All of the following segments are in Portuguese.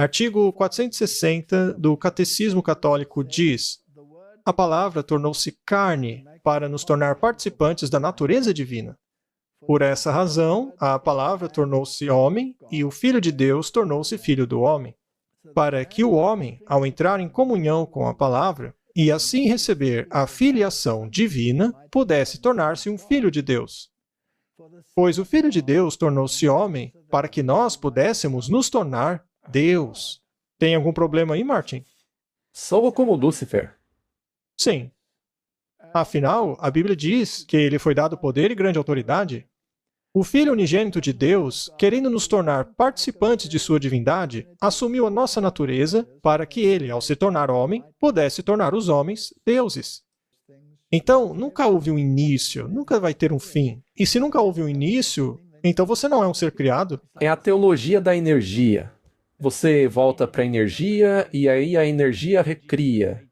Artigo 460 do Catecismo Católico diz: a palavra tornou-se carne para nos tornar participantes da natureza divina. Por essa razão, a palavra tornou-se homem e o Filho de Deus tornou-se filho do homem, para que o homem, ao entrar em comunhão com a palavra e assim receber a filiação divina, pudesse tornar-se um filho de Deus. Pois o Filho de Deus tornou-se homem para que nós pudéssemos nos tornar Deus. Tem algum problema aí, Martin? Soa como Lúcifer. Sim. Afinal, a Bíblia diz que ele foi dado poder e grande autoridade. O Filho unigênito de Deus, querendo nos tornar participantes de sua divindade, assumiu a nossa natureza para que ele, ao se tornar homem, pudesse tornar os homens deuses. Então, nunca houve um início, nunca vai ter um fim. E se nunca houve um início, então você não é um ser criado. É a teologia da energia. Você volta para a energia e aí a energia recria.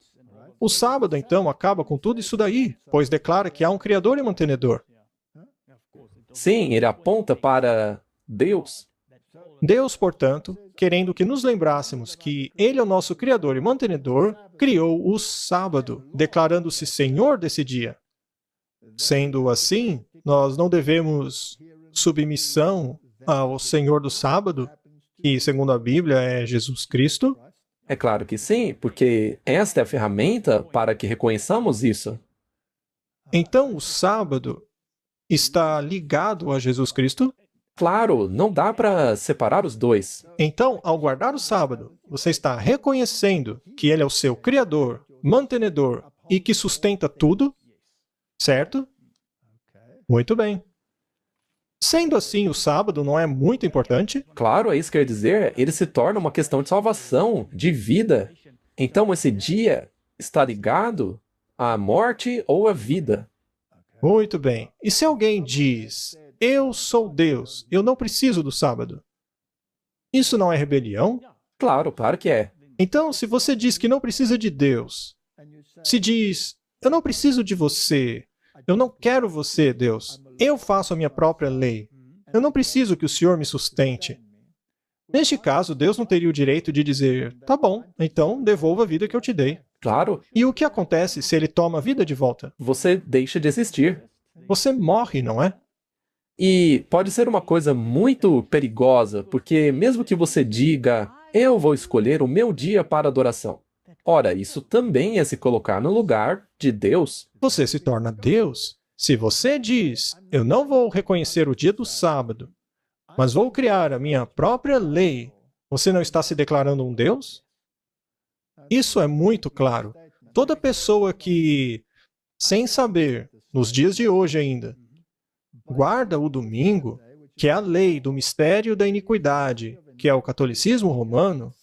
O sábado, então, acaba com tudo isso daí, pois declara que há um Criador e mantenedor. Sim, ele aponta para Deus. Deus, portanto, querendo que nos lembrássemos que Ele é o nosso Criador e mantenedor, criou o sábado, declarando-se Senhor desse dia. Sendo assim, nós não devemos submissão ao Senhor do sábado, que, segundo a Bíblia, é Jesus Cristo. É claro que sim, porque esta é a ferramenta para que reconheçamos isso. Então, o sábado está ligado a Jesus Cristo? Claro, não dá para separar os dois. Então, ao guardar o sábado, você está reconhecendo que Ele é o seu Criador, mantenedor e que sustenta tudo, certo? Muito bem. Sendo assim, o sábado não é muito importante? Claro, é isso que quer dizer, ele se torna uma questão de salvação, de vida. Então esse dia está ligado à morte ou à vida. Muito bem. E se alguém diz, eu sou Deus, eu não preciso do sábado? Isso não é rebelião? Claro, claro que é. Então, se você diz que não precisa de Deus, se diz, eu não preciso de você, eu não quero você, Deus, eu faço a minha própria lei, eu não preciso que o Senhor me sustente. Neste caso, Deus não teria o direito de dizer, tá bom, então devolva a vida que eu te dei. Claro, E o que acontece se ele toma a vida de volta? você deixa de existir. Você morre, não é? E pode ser uma coisa muito perigosa, porque mesmo que você diga, eu vou escolher o meu dia para adoração. Ora, isso também é se colocar no lugar de Deus. Você se torna Deus. Se você diz, eu não vou reconhecer o dia do sábado, mas vou criar a minha própria lei, você não está se declarando um Deus? Isso é muito claro. Toda pessoa que, sem saber, nos dias de hoje ainda, guarda o domingo, que é a lei do mistério da iniquidade, que é o catolicismo romano,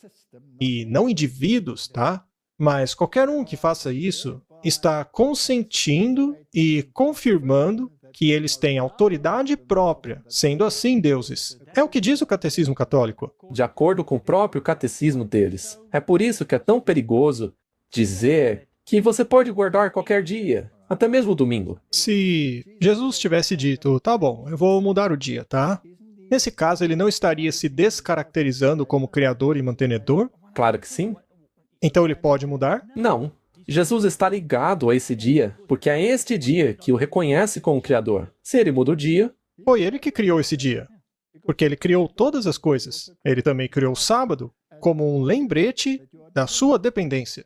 e não indivíduos, tá? Mas qualquer um que faça isso está consentindo e confirmando que eles têm autoridade própria, sendo assim deuses. É o que diz o Catecismo Católico. De acordo com o próprio catecismo deles. É por isso que é tão perigoso dizer que você pode guardar qualquer dia, até mesmo o domingo. Se Jesus tivesse dito, tá bom, eu vou mudar o dia, tá? Nesse caso, ele não estaria se descaracterizando como criador e mantenedor? Claro que sim. Então ele pode mudar? Não. Jesus está ligado a esse dia, porque é este dia que o reconhece como Criador. Se ele muda o dia, Foi ele que criou esse dia, porque ele criou todas as coisas. Ele também criou o sábado como um lembrete da sua dependência.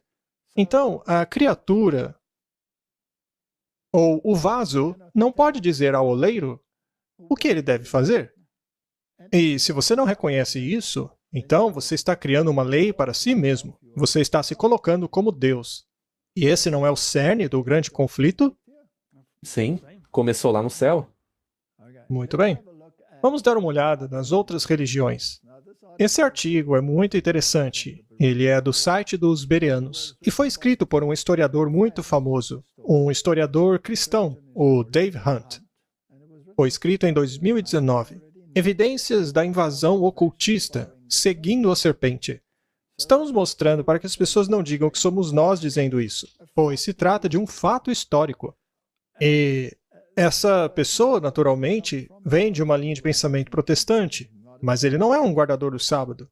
Então, a criatura ou o vaso não pode dizer ao oleiro o que ele deve fazer. E se você não reconhece isso, então você está criando uma lei para si mesmo. Você está se colocando como Deus. E esse não é o cerne do grande conflito? sim, começou lá no céu. Muito bem. Vamos dar uma olhada nas outras religiões. Esse artigo é muito interessante. Ele é do site dos Bereanos e foi escrito por um historiador muito famoso, um historiador cristão, o Dave Hunt. Foi escrito em 2019. Evidências da invasão ocultista, seguindo a serpente. Estamos mostrando para que as pessoas não digam que somos nós dizendo isso, pois se trata de um fato histórico. E essa pessoa, naturalmente, vem de uma linha de pensamento protestante, mas ele não é um guardador do sábado.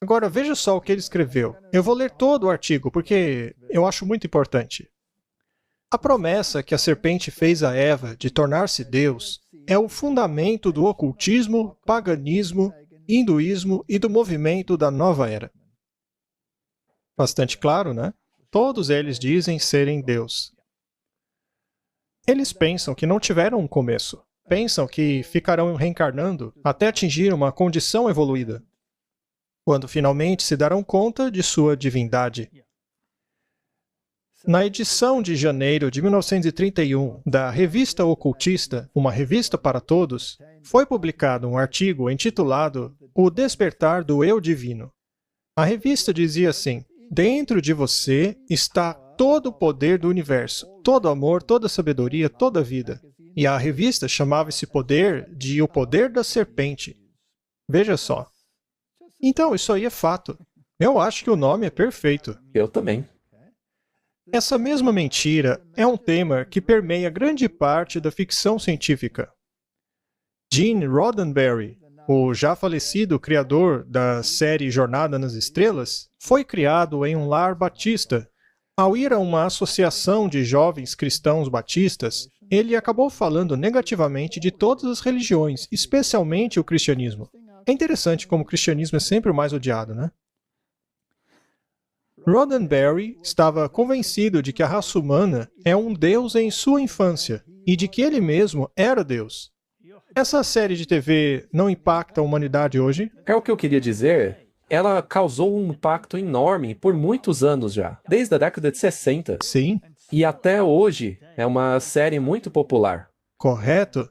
Agora, veja só o que ele escreveu. Eu vou ler todo o artigo, porque eu acho muito importante. A promessa que a serpente fez a Eva de tornar-se Deus é o fundamento do ocultismo, paganismo, hinduísmo e do movimento da nova era. Bastante claro, né? Todos eles dizem serem Deus. Eles pensam que não tiveram um começo. Pensam que ficarão reencarnando até atingir uma condição evoluída, quando finalmente se darão conta de sua divindade. Na edição de janeiro de 1931 da Revista Ocultista, uma revista para todos, foi publicado um artigo intitulado O Despertar do Eu Divino. A revista dizia assim: dentro de você está todo o poder do universo, todo amor, toda sabedoria, toda vida. E a revista chamava esse poder de o poder da serpente. Veja só. Então, isso aí é fato. Eu acho que o nome é perfeito. Eu também. Essa mesma mentira é um tema que permeia grande parte da ficção científica. Gene Roddenberry, o já falecido criador da série Jornada nas Estrelas, foi criado em um lar batista. Ao ir a uma associação de jovens cristãos batistas, ele acabou falando negativamente de todas as religiões, especialmente o cristianismo. É interessante como o cristianismo é sempre o mais odiado, né? Roddenberry estava convencido de que a raça humana é um deus em sua infância e de que ele mesmo era Deus. Essa série de TV não impacta a humanidade hoje? É o que eu queria dizer. Ela causou um impacto enorme por muitos anos já, desde a década de 60. Sim. E até hoje é uma série muito popular. Correto?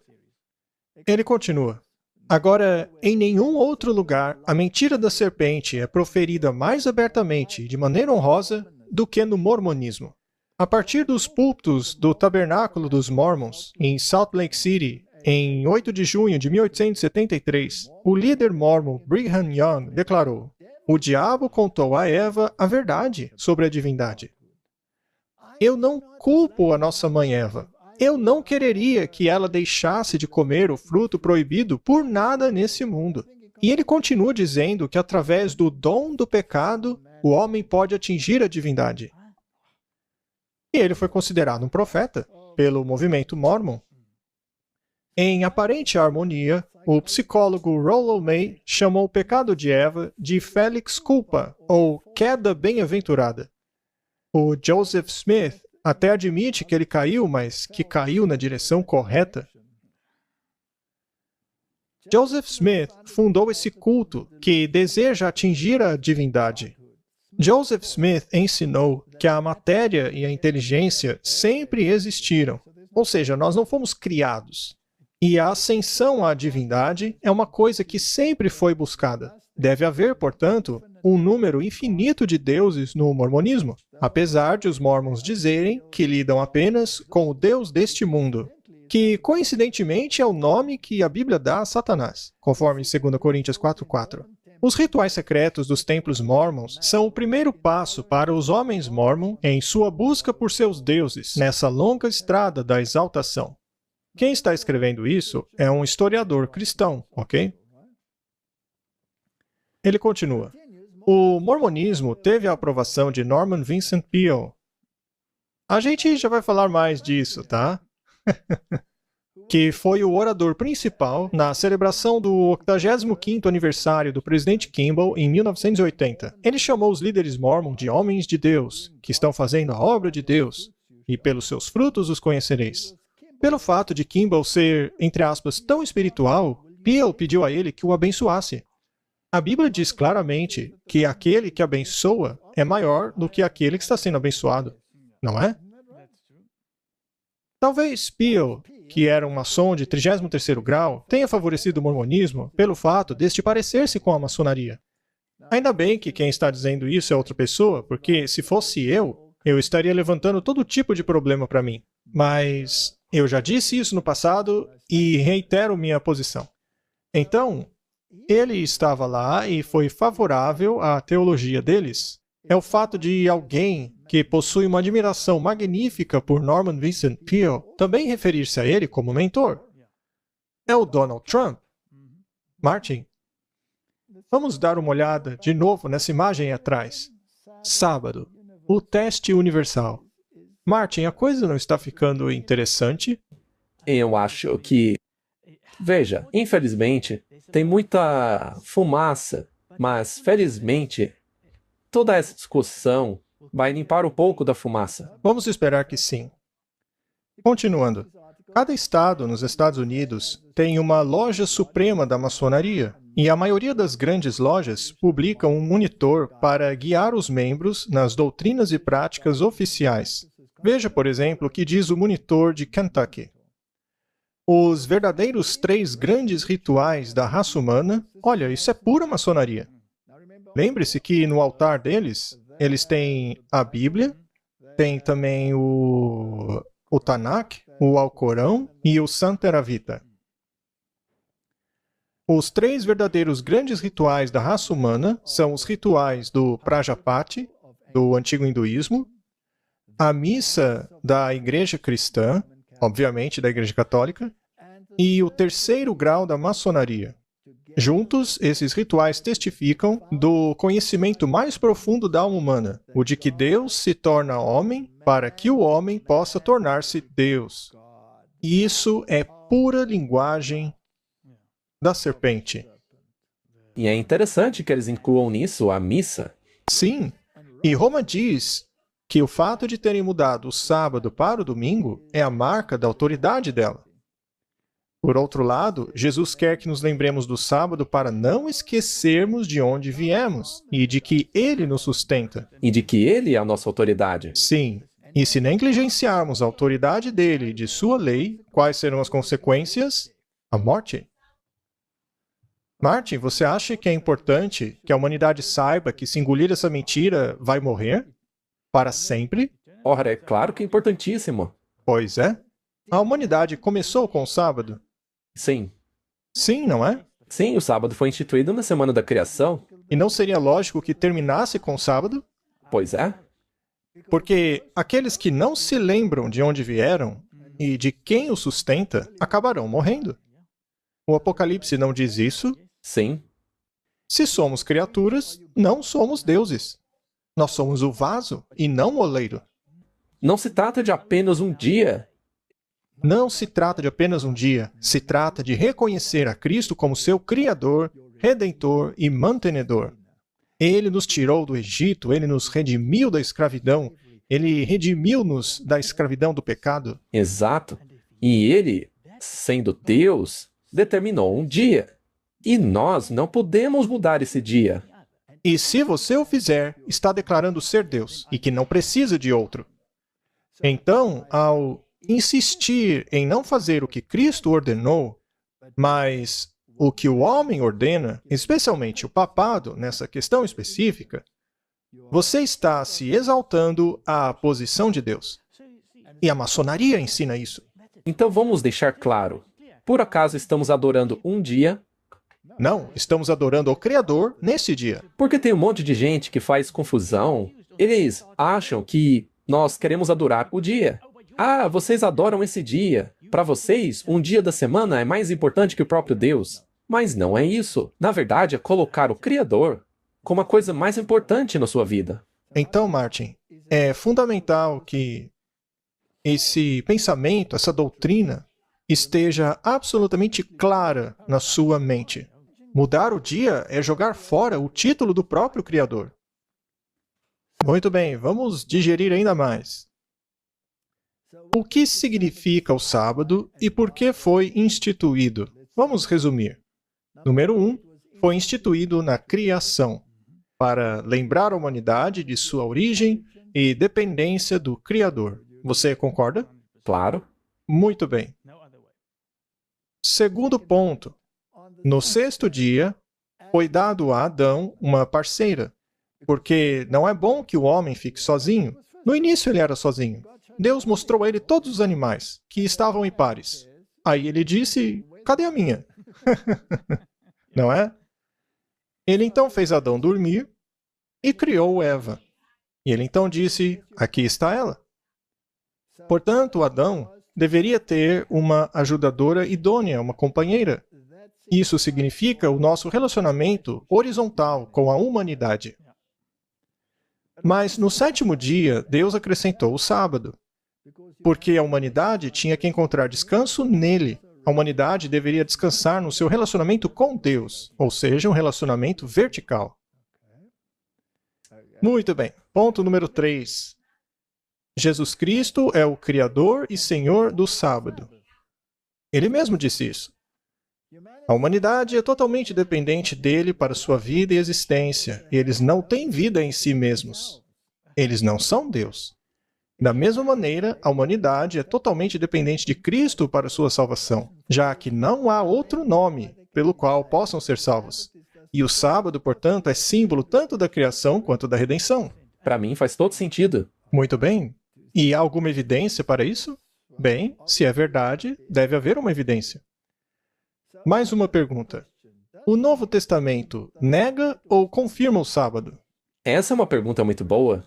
Ele continua. Agora, em nenhum outro lugar, a mentira da serpente é proferida mais abertamente e de maneira honrosa do que no mormonismo. A partir dos púlpitos do Tabernáculo dos Mormons, em Salt Lake City, em 8 de junho de 1873, o líder mormon Brigham Young declarou: o diabo contou a Eva a verdade sobre a divindade. Eu não culpo a nossa mãe Eva. Eu não quereria que ela deixasse de comer o fruto proibido por nada nesse mundo. E ele continua dizendo que através do dom do pecado, o homem pode atingir a divindade. E ele foi considerado um profeta pelo movimento mormon. Em aparente harmonia, o psicólogo Rollo May chamou o pecado de Eva de Felix Culpa, ou queda bem-aventurada. O Joseph Smith até admite que ele caiu, mas que caiu na direção correta. Joseph Smith fundou esse culto que deseja atingir a divindade. Joseph Smith ensinou que a matéria e a inteligência sempre existiram, ou seja, nós não fomos criados. E a ascensão à divindade é uma coisa que sempre foi buscada. Deve haver, portanto, um número infinito de deuses no mormonismo, apesar de os mormons dizerem que lidam apenas com o Deus deste mundo, que coincidentemente é o nome que a Bíblia dá a Satanás, conforme 2 Coríntios 4:4. Os rituais secretos dos templos mormons são o primeiro passo para os homens mormon em sua busca por seus deuses nessa longa estrada da exaltação. Quem está escrevendo isso é um historiador cristão, ok? Ele continua. O mormonismo teve a aprovação de Norman Vincent Peale. A gente já vai falar mais disso, tá? Que foi o orador principal na celebração do 85º aniversário do presidente Kimball em 1980. Ele chamou os líderes mormon de homens de Deus, que estão fazendo a obra de Deus, e pelos seus frutos os conhecereis. Pelo fato de Kimball ser, entre aspas, tão espiritual, Peale pediu a ele que o abençoasse. A Bíblia diz claramente que aquele que abençoa é maior do que aquele que está sendo abençoado, não é? Talvez Peale, que era um maçom de 33º grau, tenha favorecido o mormonismo pelo fato deste parecer-se com a maçonaria. Ainda bem que quem está dizendo isso é outra pessoa, porque se fosse eu estaria levantando todo tipo de problema para mim. Mas eu já disse isso no passado e reitero minha posição. Então, ele estava lá e foi favorável à teologia deles. É o fato de alguém que possui uma admiração magnífica por Norman Vincent Peale também referir-se a ele como mentor. É o Donald Trump. Martin, Vamos dar uma olhada de novo nessa imagem aí atrás. Sábado, o teste universal. Martin, a coisa não está ficando interessante? Eu acho que, veja, infelizmente, tem muita fumaça, mas felizmente, toda essa discussão vai limpar um pouco da fumaça. Vamos esperar que sim. Continuando. Cada estado nos Estados Unidos tem uma loja suprema da maçonaria, e a maioria das grandes lojas publica um monitor para guiar os membros nas doutrinas e práticas oficiais. Veja, por exemplo, o que diz o monitor de Kentucky. Os verdadeiros 3 grandes rituais da raça humana, olha, isso é pura maçonaria. Lembre-se que no altar deles, eles têm a Bíblia, tem também o Tanakh, o Alcorão e o Santeravita. Os 3 verdadeiros grandes rituais da raça humana são os rituais do Prajapati, do antigo hinduísmo, a missa da igreja cristã, obviamente da igreja católica, e o 3º grau da maçonaria. Juntos, esses rituais testificam do conhecimento mais profundo da alma humana, o de que Deus se torna homem para que o homem possa tornar-se Deus. E isso é pura linguagem da serpente. E é interessante que eles incluam nisso a missa. Sim, e Roma diz que o fato de terem mudado o sábado para o domingo é a marca da autoridade dela. Por outro lado, Jesus quer que nos lembremos do sábado para não esquecermos de onde viemos e de que Ele nos sustenta. E de que ele é a nossa autoridade. Sim, e se negligenciarmos a autoridade dele e de sua lei, quais serão as consequências? A morte. Martin, você acha que é importante que a humanidade saiba que se engolir essa mentira vai morrer? Para sempre? Ora, é claro que é importantíssimo. Pois é. A humanidade começou com o sábado? Sim. Sim, não é? Sim, o sábado foi instituído na semana da criação. E não seria lógico que terminasse com o sábado? Pois é. Porque aqueles que não se lembram de onde vieram e de quem o sustenta acabarão morrendo. O Apocalipse não diz isso? Sim. Se somos criaturas, não somos deuses. Nós somos o vaso e não o oleiro. Não se trata de apenas um dia. Não se trata de apenas um dia. Se trata de reconhecer a Cristo como seu Criador, Redentor e Mantenedor. Ele nos tirou do Egito, Ele nos redimiu da escravidão, Ele redimiu-nos da escravidão do pecado. Exato. E ele, sendo Deus, determinou um dia. E nós não podemos mudar esse dia. E se você o fizer, está declarando ser Deus e que não precisa de outro. Então, ao insistir em não fazer o que Cristo ordenou, mas o que o homem ordena, especialmente o papado, nessa questão específica, você está se exaltando à posição de Deus. E a maçonaria ensina isso. Então vamos deixar claro. Por acaso estamos adorando um dia? Não, estamos adorando ao Criador nesse dia. Porque tem um monte de gente que faz confusão. Eles acham que nós queremos adorar o dia. Ah, vocês adoram esse dia. Para vocês, um dia da semana é mais importante que o próprio Deus. Mas não é isso. Na verdade, é colocar o Criador como a coisa mais importante na sua vida. Então, Martin, é fundamental que esse pensamento, essa doutrina, esteja absolutamente clara na sua mente. Mudar o dia é jogar fora o título do próprio Criador. Muito bem, vamos digerir ainda mais. O que significa o sábado e por que foi instituído? Vamos resumir. Número 1, foi instituído na criação, para lembrar a humanidade de sua origem e dependência do Criador. Você concorda? Claro. Muito bem. Segundo ponto. No 6º dia, foi dado a Adão uma parceira, porque não é bom que o homem fique sozinho. No início ele era sozinho. Deus mostrou a ele todos os animais, que estavam em pares. Aí ele disse, cadê a minha? Não é? Ele então fez Adão dormir e criou Eva. E ele então disse, aqui está ela. Portanto, Adão deveria ter uma ajudadora idônea, uma companheira. Isso significa o nosso relacionamento horizontal com a humanidade. Mas no sétimo dia, Deus acrescentou o sábado, porque a humanidade tinha que encontrar descanso nele. A humanidade deveria descansar no seu relacionamento com Deus, ou seja, um relacionamento vertical. Muito bem. Ponto número 3. Jesus Cristo é o Criador e Senhor do sábado. Ele mesmo disse isso. A humanidade é totalmente dependente dele para sua vida e existência, e eles não têm vida em si mesmos. Eles não são Deus. Da mesma maneira, a humanidade é totalmente dependente de Cristo para sua salvação, já que não há outro nome pelo qual possam ser salvos. E o sábado, portanto, é símbolo tanto da criação quanto da redenção. Para mim faz todo sentido. Muito bem. E há alguma evidência para isso? Bem, se é verdade, deve haver uma evidência. Mais uma pergunta. O Novo Testamento nega ou confirma o sábado? Essa é uma pergunta muito boa,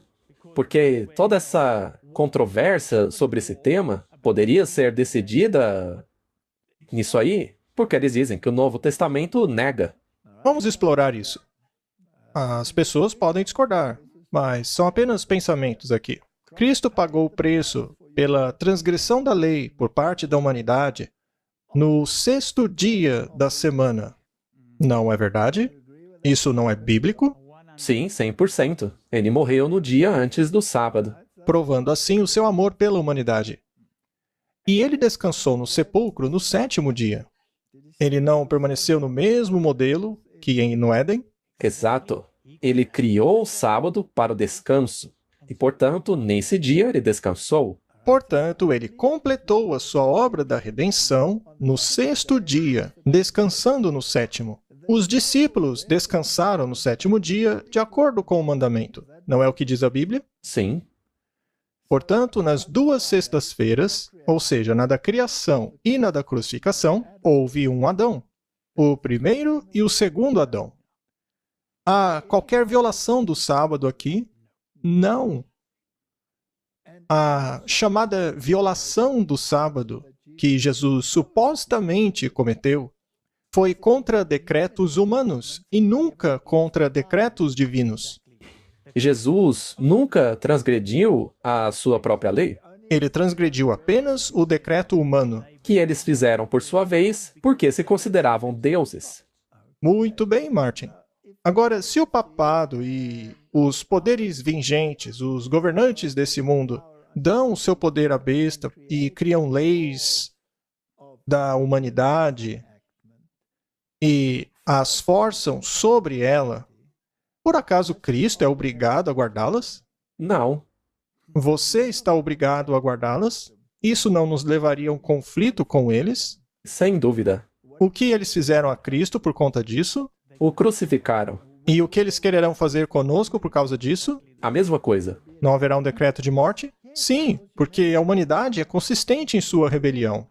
porque toda essa controvérsia sobre esse tema poderia ser decidida nisso aí, porque eles dizem que o Novo Testamento nega. Vamos explorar isso. As pessoas podem discordar, mas são apenas pensamentos aqui. Cristo pagou o preço pela transgressão da lei por parte da humanidade no sexto dia da semana. Não é verdade? Isso não é bíblico? Sim, 100%. Ele morreu no dia antes do sábado. Provando assim o seu amor pela humanidade. E ele descansou no sepulcro no sétimo dia. Ele não permaneceu no mesmo modelo que no Éden? Exato. Ele criou o sábado para o descanso. E, portanto, nesse dia ele descansou. Portanto, ele completou a sua obra da redenção no sexto dia, descansando no sétimo. Os discípulos descansaram no sétimo dia de acordo com o mandamento. Não é o que diz a Bíblia? Sim. Portanto, nas duas sextas-feiras, ou seja, na da criação e na da crucificação, houve um Adão, o primeiro e o segundo Adão. Há qualquer violação do sábado aqui? Não. A chamada violação do sábado, que Jesus supostamente cometeu, foi contra decretos humanos e nunca contra decretos divinos. Jesus nunca transgrediu a sua própria lei, Ele transgrediu apenas o decreto humano. que eles fizeram por sua vez porque se consideravam deuses. Muito bem, Martin. Agora, se o papado e os poderes vigentes, os governantes desse mundo, dão o seu poder à besta e criam leis da humanidade e as forçam sobre ela, por acaso Cristo é obrigado a guardá-las? Não. Você está obrigado a guardá-las? Isso não nos levaria a um conflito com eles? Sem dúvida. O que eles fizeram a Cristo por conta disso? O crucificaram. E o que eles quererão fazer conosco por causa disso? A mesma coisa. Não haverá um decreto de morte? Sim, porque a humanidade é consistente em sua rebelião.